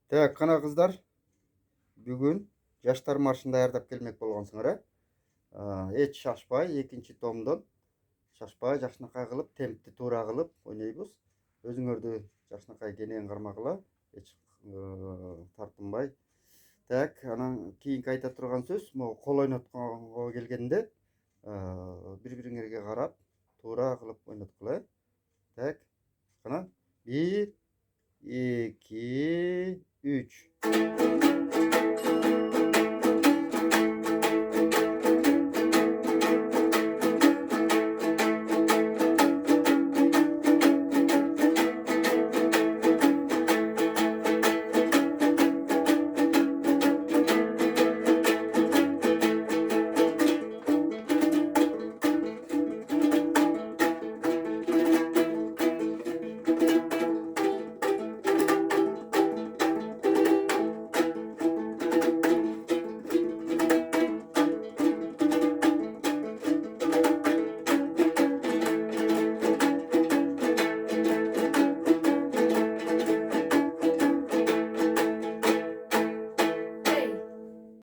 Так, қана қыздар, бүгін жаштар маршын даярдап келмек болғансыңар, эч шашпай, экинчи томдон шашпай, жакшынакай кылып, темпти туура кылып ойнойбуз. Өзүңөрдү жакшынакай кенен кармагыла, эч тартынбай. Так, анан кийинки айта турган сөз, могу кол ойнотконго келгенде, бири-бириңерге карап, туура кылып ойноткула. Так, кана 1, 2, 3.